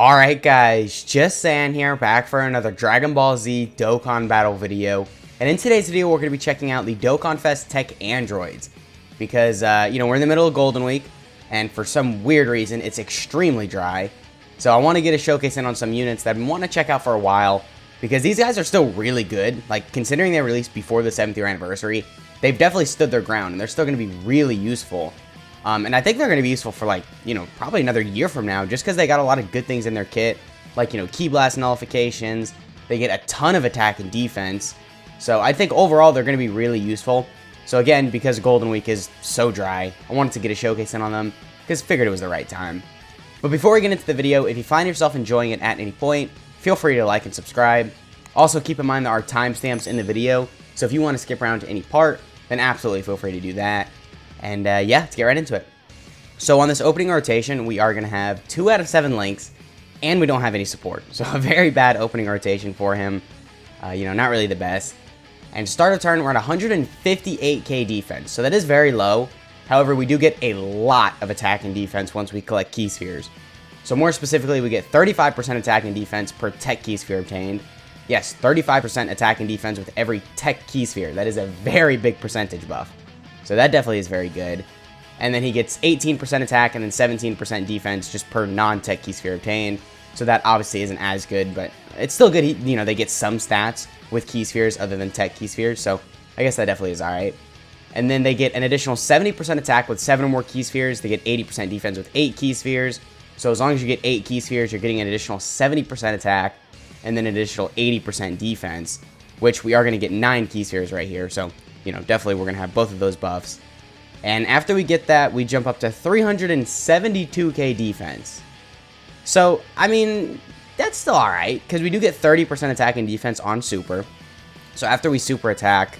Alright guys, just saying here, back for another Dragon Ball Z Dokkan battle video. And in today's video, we're going to be checking out the Dokkan Fest TEQ androids. Because, we're in the middle of Golden Week, and for some weird reason, it's extremely dry. So I want to get a showcase in on some units that I want to check out for a while, because these guys are still really good. Like, considering they released before the 7th year anniversary, they've definitely stood their ground, and they're still going to be really useful. And I think they're going to be useful for, like, probably another year from now, just because they got a lot of good things in their kit, like, Ki Blast nullifications. They get a ton of attack and defense. So I think overall they're going to be really useful. So again, because Golden Week is so dry, I wanted to get a showcase in on them, because figured it was the right time. But before we get into the video, if you find yourself enjoying it at any point, feel free to like and subscribe. Also keep in mind there are timestamps in the video, so if you want to skip around to any part, then absolutely feel free to do that. And yeah, let's get right into it. So on this opening rotation, we are going to have 2 out of 7 links, and we don't have any support. So a very bad opening rotation for him. Not really the best. And start of turn, we're at 158k defense, so that is very low. However, we do get a lot of attack and defense once we collect key spheres. So more specifically, we get 35% attack and defense per TEQ key sphere obtained. Yes, 35% attack and defense with every TEQ key sphere. That is a very big percentage buff. So that definitely is very good. And then he gets 18% attack and then 17% defense just per non-TEQ key sphere obtained. So that obviously isn't as good, but it's still good. They get some stats with key spheres other than TEQ key spheres. So I guess that definitely is alright. And then they get an additional 70% attack with 7 or more key spheres. They get 80% defense with 8 key spheres. So as long as you get 8 key spheres, you're getting an additional 70% attack and then an additional 80% defense, which we are going to get 9 key spheres right here. So definitely we're going to have both of those buffs. And after we get that, we jump up to 372k defense. So, I mean, that's still alright, because we do get 30% attack and defense on super. So after we super attack,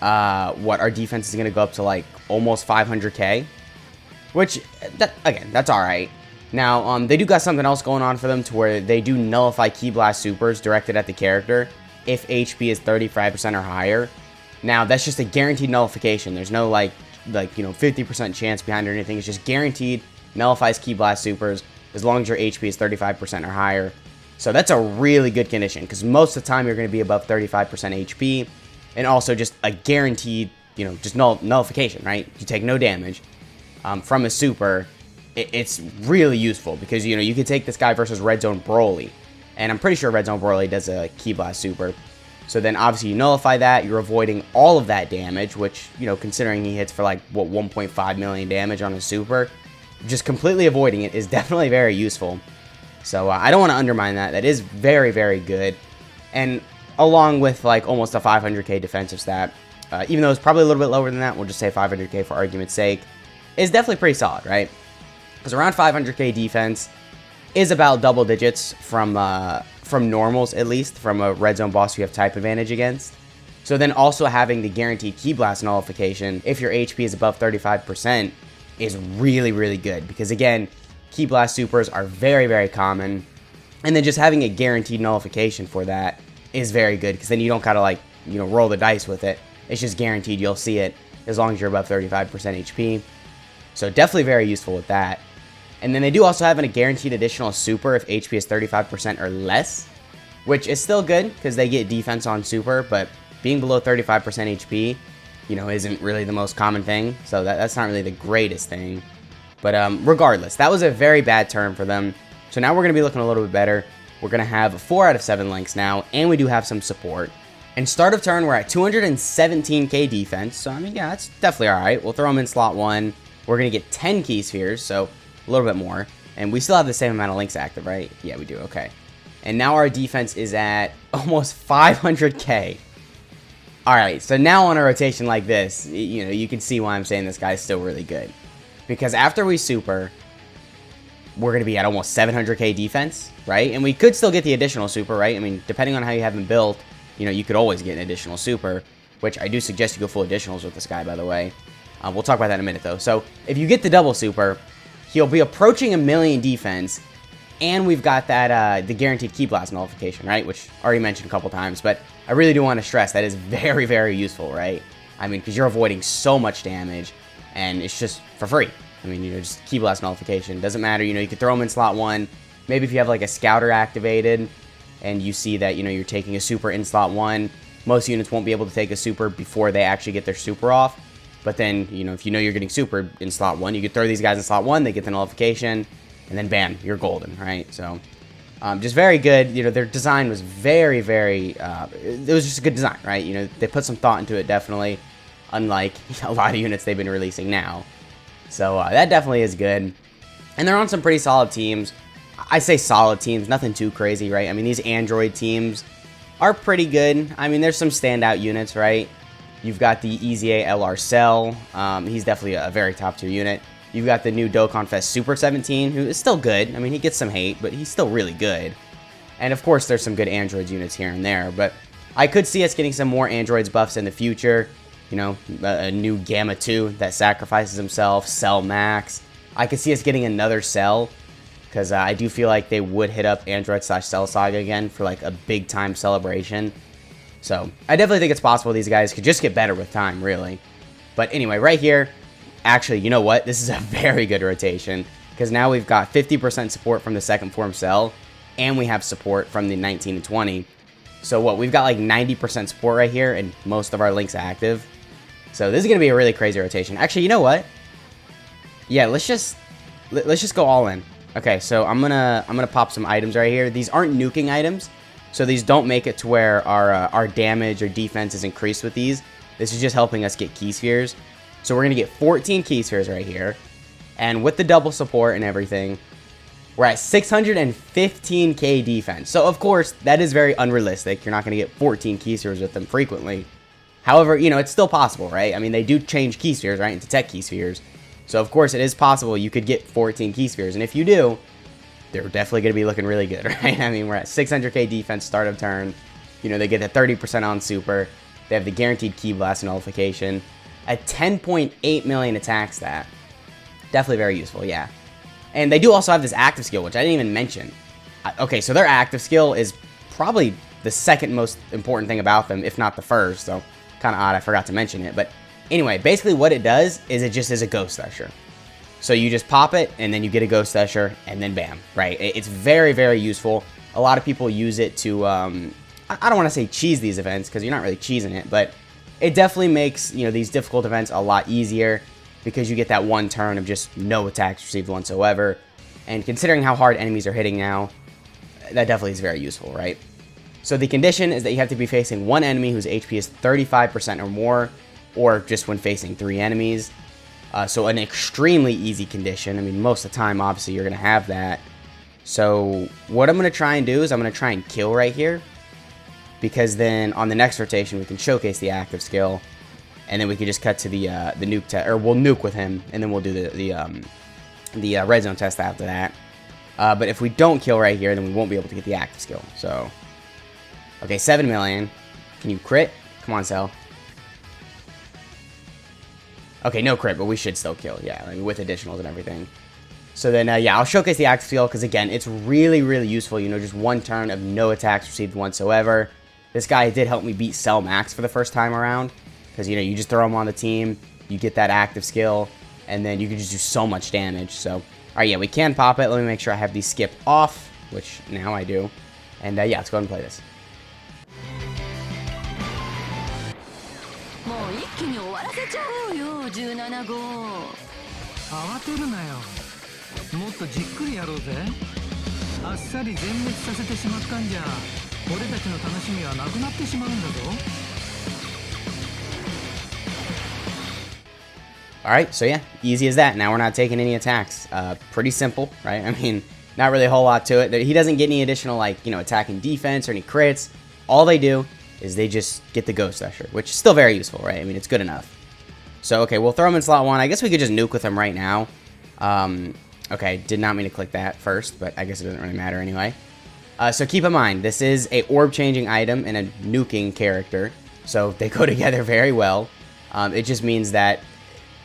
our defense is going to go up to, like, almost 500k. Which, again, that's alright. Now, they do got something else going on for them, to where they do nullify Ki Blast supers directed at the character if HP is 35% or higher. Now, that's just a guaranteed nullification. There's no, 50% chance behind it or anything. It's just guaranteed, nullifies Ki Blast supers as long as your HP is 35% or higher. So that's a really good condition, because most of the time you're going to be above 35% HP. And also just a guaranteed, just nullification, right? You take no damage from a super. It's really useful, because, you could take this guy versus Red Zone Broly. And I'm pretty sure Red Zone Broly does a Ki Blast super. So then obviously you nullify that, you're avoiding all of that damage, which, considering he hits for 1.5 million damage on a super, just completely avoiding it is definitely very useful. So I don't want to undermine that. That is very, very good. And along with almost a 500k defensive stat, even though it's probably a little bit lower than that, we'll just say 500k for argument's sake, is definitely pretty solid, right? Because around 500k defense is about double digits from normals, at least, from a red zone boss you have type advantage against. So then also having the guaranteed Ki Blast nullification, if your HP is above 35%, is really, really good. Because again, Ki Blast supers are very, very common. And then just having a guaranteed nullification for that is very good, because then you don't gotta roll the dice with it. It's just guaranteed you'll see it as long as you're above 35% HP. So definitely very useful with that. And then they do also have a guaranteed additional super if HP is 35% or less, which is still good, because they get defense on super, but being below 35% HP, isn't really the most common thing, so that's not really the greatest thing. But regardless, that was a very bad turn for them. So now we're going to be looking a little bit better. We're going to have 4 out of 7 links now, and we do have some support. And start of turn, we're at 217k defense, so I mean, yeah, that's definitely alright. We'll throw them in slot 1. We're going to get 10 key spheres, so a little bit more. And we still have the same amount of links active, right? Yeah, we do, okay. And now our defense is at almost 500k. Alright, so now on a rotation like this, you can see why I'm saying this guy's still really good. Because after we super, we're going to be at almost 700k defense, right? And we could still get the additional super, right? I mean, depending on how you have him built, you could always get an additional super, which I do suggest you go full additionals with this guy, by the way. We'll talk about that in a minute, though. So, if you get the double super, he'll be approaching 1 million defense, and we've got that the guaranteed Ki Blast nullification, right? Which I already mentioned a couple times, but I really do want to stress that is very, very useful, right? I mean, because you're avoiding so much damage, and it's just for free. I mean, just Ki Blast nullification. Doesn't matter, you could throw them in slot 1, maybe if you have like a scouter activated and you see that, you know, you're taking a super in slot 1, most units won't be able to take a super before they actually get their super off. But then, you know, if you know you're getting super in slot 1, you could throw these guys in slot 1, they get the nullification, and then bam, you're golden, right? So, just very good. You know, their design was very, very, it was just a good design, right? You know, they put some thought into it, definitely, unlike a lot of units they've been releasing now. So, that definitely is good. And they're on some pretty solid teams. I say solid teams, nothing too crazy, right? I mean, these Android teams are pretty good. I mean, there's some standout units, right? You've got the EZA LR Cell. He's definitely a very top tier unit. You've got the new Dokkan Fest Super 17, who is still good. I mean, he gets some hate, but he's still really good. And of course, there's some good Androids units here and there, but I could see us getting some more Androids buffs in the future. You know, a new Gamma 2 that sacrifices himself, Cell Max. I could see us getting another Cell, because I do feel like they would hit up Android/Cell Saga again for like a big time celebration. So, I definitely think it's possible these guys could just get better with time, really. But anyway, right here, actually, you know what? This is a very good rotation, because now we've got 50% support from the second form cell, and we have support from the 19 and 20. So what, we've got like 90% support right here, and most of our links active. So this is going to be a really crazy rotation. Actually, you know what? Yeah, let's just go all in. Okay, so I'm gonna pop some items right here. These aren't nuking items. So these don't make it to where our damage or defense is increased with these. This is just helping us get key spheres. So we're going to get 14 key spheres right here. And with the double support and everything, we're at 615k defense. So of course, that is very unrealistic. You're not going to get 14 key spheres with them frequently. However, you know, it's still possible, right? I mean, they do change key spheres, right, into TEQ key spheres. So of course, it is possible you could get 14 key spheres. And if you do, they're definitely going to be looking really good, right? I mean, we're at 600k defense start of turn. You know, they get the 30% on super. They have the guaranteed Ki Blast nullification. A 10.8 million attack stat. Definitely very useful, yeah. And they do also have this active skill, which I didn't even mention. Okay, so their active skill is probably the second most important thing about them, if not the first. So, kind of odd I forgot to mention it. But anyway, basically what it does is it just is a Ghost Usher. So you just pop it, and then you get a Ghost Usher, and then bam, right? It's very, very useful. A lot of people use it to, I don't want to say cheese these events, because you're not really cheesing it, but it definitely makes, you know, these difficult events a lot easier, because you get that one turn of just no attacks received whatsoever. And considering how hard enemies are hitting now, that definitely is very useful, right? So the condition is that you have to be facing one enemy whose HP is 35% or more, or just when facing 3 enemies. So an extremely easy condition. I mean, most of the time, obviously, you're going to have that. So what I'm going to try and do is I'm going to try and kill right here, because then on the next rotation, we can showcase the active skill, and then we can just cut to the nuke test, or we'll nuke with him, and then we'll do the red zone test after that. But if we don't kill right here, then we won't be able to get the active skill. So, okay, 7 million. Can you crit? Come on, Cell. Okay, no crit, but we should still kill, yeah, like with additionals and everything. So then, yeah, I'll showcase the active skill, because again, it's really, really useful, you know, just one turn of no attacks received whatsoever. This guy did help me beat Cell Max for the first time around, because, you know, you just throw him on the team, you get that active skill, and then you can just do so much damage. So, all right, yeah, we can pop it. Let me make sure I have these skipped off, which now I do. And, yeah, let's go ahead and play this. 17号慌てるなよもっとじっくりやろうぜあっさり全滅させてしまったんじゃ俺たちの楽しみはなくなってしまうんだぞ Alright, so yeah, easy as that. Now we're not taking any attacks. Pretty simple, right? I mean, not really a whole lot to it. He doesn't get any additional, like, you know, attack and defense or any crits. All they do is they just get the Ghost Usher, which is still very useful, right? I mean, it's good enough. So, okay, we'll throw him in slot 1. I guess we could just nuke with him right now. Okay, did not mean to click that first, but I guess it doesn't really matter anyway. So keep in mind, this is a orb-changing item and a nuking character, so they go together very well. It just means that,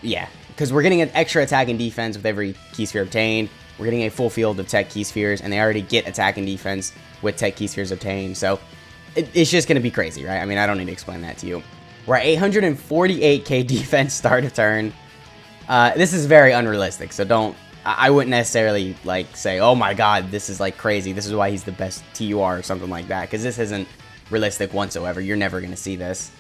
yeah, because we're getting an extra attack and defense with every key sphere obtained. We're getting a full field of TEQ key spheres, and they already get attack and defense with TEQ key spheres obtained, so it's just going to be crazy, right? I mean, I don't need to explain that to you. We're at 848k defense start of turn. This is very unrealistic, so don't, I wouldn't necessarily like say, oh my god, this is like crazy, this is why he's the best TUR or something like that, because this isn't realistic whatsoever. You're never going to see this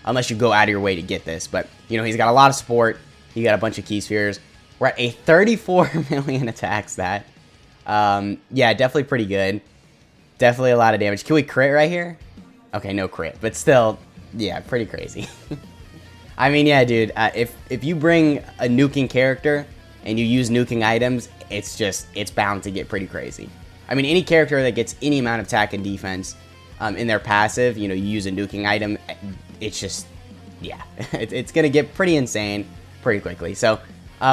unless you go out of your way to get this. But, you know, he's got a lot of support. He got a bunch of key spheres. We're at a 34 million attack stat. Yeah, definitely pretty good. Definitely a lot of damage. Can we crit right here? Okay, no crit, but still, yeah, pretty crazy. I mean, yeah, dude, if you bring a nuking character and you use nuking items, it's bound to get pretty crazy. I mean, any character that gets any amount of attack and defense in their passive, you know, you use a nuking item, it's just, yeah, it's going to get pretty insane pretty quickly. So,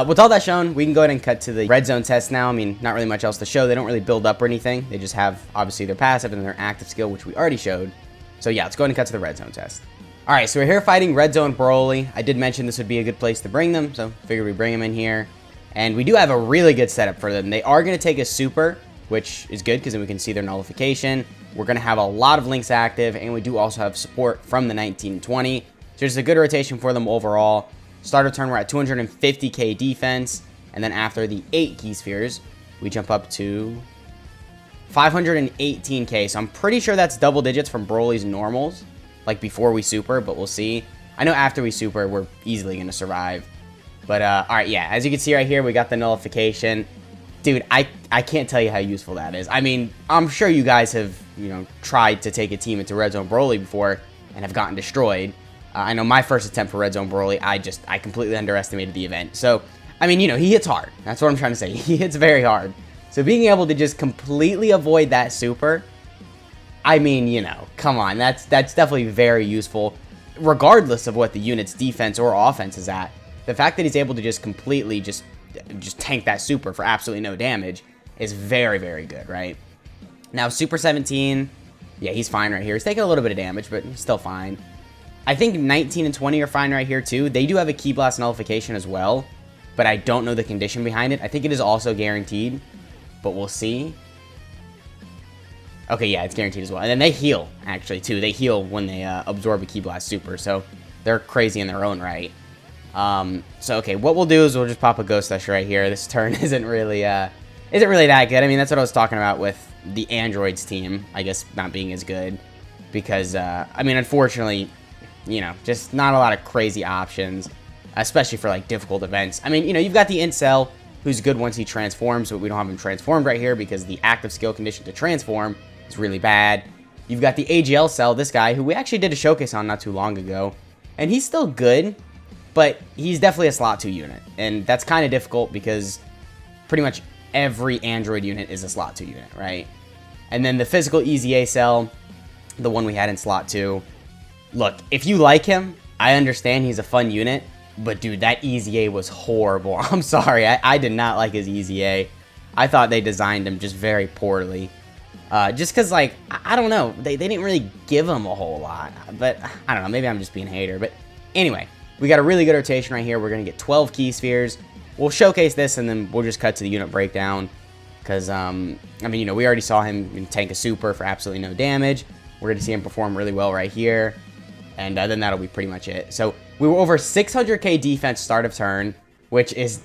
with all that shown, we can go ahead and cut to the red zone test now. I mean, not really much else to show. They don't really build up or anything. They just have, obviously, their passive and their active skill, which we already showed. So, yeah, let's go ahead and cut to the red zone test. All right, so we're here fighting red zone Broly. I did mention this would be a good place to bring them, so figured we bring them in here. And we do have a really good setup for them. They are going to take a super, which is good because then we can see their nullification. We're going to have a lot of links active, and we do also have support from the 1920. So it's a good rotation for them overall. Start of turn, we're at 250k defense, and then after the 8 key spheres, we jump up to 518k. So I'm pretty sure that's double digits from Broly's normals, like before we super, but we'll see. I know after we super, we're easily going to survive. But, all right, yeah, as you can see right here, we got the nullification. Dude, I can't tell you how useful that is. I mean, I'm sure you guys have, you know, tried to take a team into Red Zone Broly before and have gotten destroyed. I know my first attempt for Red Zone Broly, I completely underestimated the event. So, I mean, you know, he hits hard. That's what I'm trying to say. He hits very hard. So being able to just completely avoid that super, I mean, you know, come on. That's definitely very useful, regardless of what the unit's defense or offense is at. The fact that he's able to just completely just tank that super for absolutely no damage is very, very good, right? Now, Super 17, yeah, he's fine right here. He's taking a little bit of damage, but he's still fine. I think 19 and 20 are fine right here, too. They do have a Ki Blast nullification as well, but I don't know the condition behind it. I think it is also guaranteed, but we'll see. Okay, yeah, it's guaranteed as well. And then they heal, actually, too. They heal when they absorb a Ki Blast super, so they're crazy in their own right. So, okay, what we'll do is we'll just pop a Ghost Usher right here. This turn isn't really that good. I mean, that's what I was talking about with the Androids team, I guess, not being as good. Because, I mean, unfortunately, you know, just not a lot of crazy options, especially for, like, difficult events. I mean, you know, you've got the Incel, who's good once he transforms, but we don't have him transformed right here because the active skill condition to transform is really bad. You've got the AGL Cell, this guy, who we actually did a showcase on not too long ago. And he's still good, but he's definitely a slot 2 unit. And that's kind of difficult because pretty much every Android unit is a slot 2 unit, right? And then the physical EZA Cell, the one we had in slot 2. Look, if you like him, I understand he's a fun unit, but dude, that EZA was horrible. I'm sorry, I did not like his EZA. I thought they designed him just very poorly. Just because, like, I don't know, they didn't really give him a whole lot. But, I don't know, maybe I'm just being a hater. But anyway, we got a really good rotation right here. We're going to get 12 key spheres. We'll showcase this, and then we'll just cut to the unit breakdown. Because, I mean, you know, we already saw him tank a super for absolutely no damage. We're going to see him perform really well right here. And then that'll be pretty much it. So, we were over 600k defense start of turn, which is,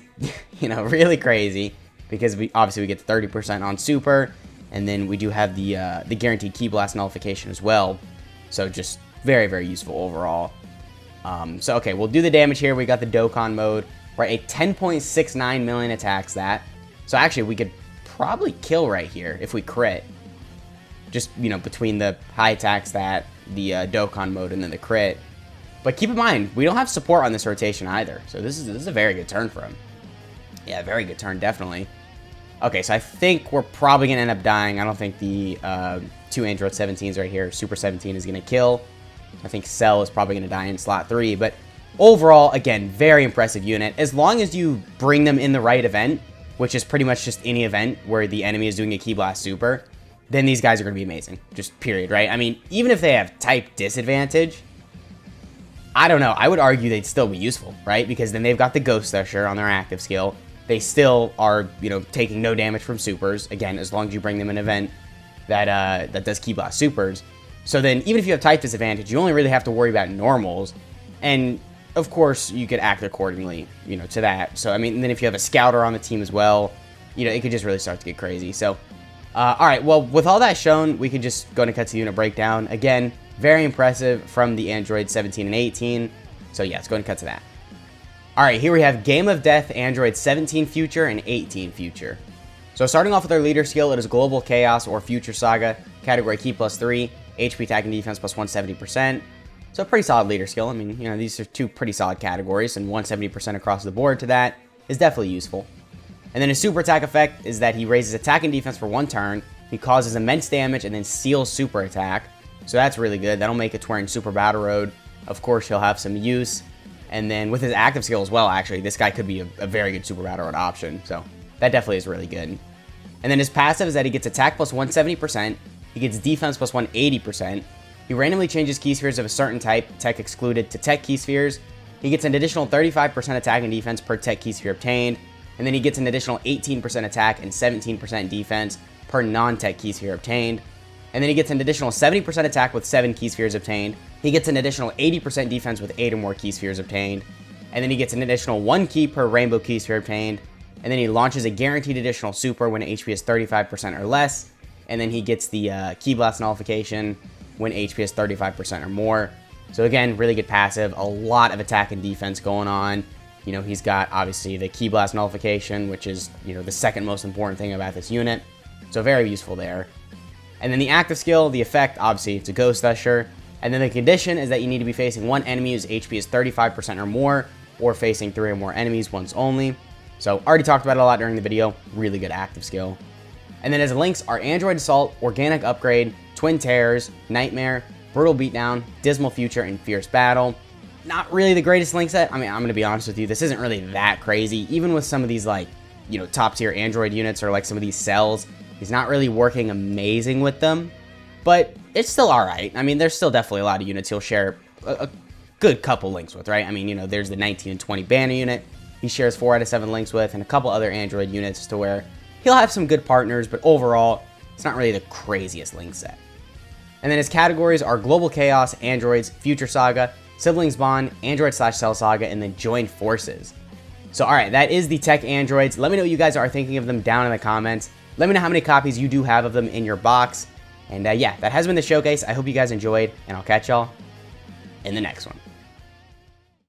you know, really crazy. Because obviously we get 30% on super. And then we do have the guaranteed Ki Blast nullification as well. So, just very, very useful overall. So, okay, we'll do the damage here. We got the Dokkan mode. We're at a 10.69 million attack stat. So, actually, we could probably kill right here if we crit. Just, you know, between the high attack stat, the Dokkan mode, and then the crit. But keep in mind, we don't have support on this rotation either. So, this is a very good turn for him. Yeah, very good turn, definitely. Okay, so I think we're probably going to end up dying. I don't think the 2 Android 17s right here, Super 17, is going to kill. I think Cell is probably going to die in slot 3. But overall, again, very impressive unit. As long as you bring them in the right event, which is pretty much just any event where the enemy is doing a Ki Blast super, then these guys are going to be amazing. Just period, right? I mean, even if they have type disadvantage, I don't know. I would argue they'd still be useful, right? Because then they've got the Ghost Usher on their active skill. They still are, you know, taking no damage from supers. Again, as long as you bring them an event that does Ki Blast supers. So then, even if you have type disadvantage, you only really have to worry about normals. And, of course, you could act accordingly, you know, to that. So, I mean, and then if you have a Scouter on the team as well, you know, it could just really start to get crazy. So, all right, well, with all that shown, we could just go and cut to the unit breakdown. Again, very impressive from the Android 17 and 18. So yeah, let's go and cut to that. All right, here we have Game of Death, Android 17 Future and 18 Future. So starting off with our leader skill, it is Global Chaos or Future Saga, category Ki +3, HP attack and defense plus 170%. So a pretty solid leader skill. I mean, you know, these are two pretty solid categories, and 170% across the board to that is definitely useful. And then his super attack effect is that he raises attack and defense for 1 turn, he causes immense damage, and then seals super attack. So that's really good. That'll make it to where in Super Battle Road, of course, he'll have some use. And then with his active skill as well, actually, this guy could be a very good Super Battle Road option. So that definitely is really good. And then his passive is that he gets attack plus 170%, he gets defense plus 180%, he randomly changes key spheres of a certain type, TEQ excluded, to TEQ key spheres, he gets an additional 35% attack and defense per TEQ key sphere obtained, and then he gets an additional 18% attack and 17% defense per non-TEQ key sphere obtained, and then he gets an additional 70% attack with 7 key spheres obtained, he gets an additional 80% defense with 8 or more key spheres obtained, and then he gets an additional 1 key per rainbow key sphere obtained, and then he launches a guaranteed additional super when HP is 35% or less, and then he gets the Ki Blast nullification when HP is 35% or more. So again, really good passive, a lot of attack and defense going on. You know, he's got obviously the Ki Blast nullification, which is, you know, the second most important thing about this unit. So very useful there. And then the active skill, the effect, obviously it's a Ghost Usher. And then the condition is that you need to be facing 1 enemy whose HP is 35% or more, or facing 3 or more enemies once only. So already talked about it a lot during the video, really good active skill. And then as links are Android Assault, Organic Upgrade, Twin Terrors, Nightmare, Brutal Beatdown, Dismal Future, and Fierce Battle. Not really the greatest link set. I mean, I'm going to be honest with you, this isn't really that crazy. Even with some of these, like, you know, top tier Android units or like some of these cells, he's not really working amazing with them. But it's still alright. I mean, there's still definitely a lot of units he'll share a good couple links with, right? I mean, you know, there's the 19 and 20 banner unit he shares 4 out of 7 links with, and a couple other Android units to where he'll have some good partners, but overall, it's not really the craziest link set. And then his categories are Global Chaos, Androids, Future Saga, Siblings Bond, Android/Cell Saga, and then Joined Forces. So alright, that is the TEQ Androids. Let me know what you guys are thinking of them down in the comments. Let me know how many copies you do have of them in your box. And yeah, that has been the showcase. I hope you guys enjoyed, and I'll catch y'all in the next one.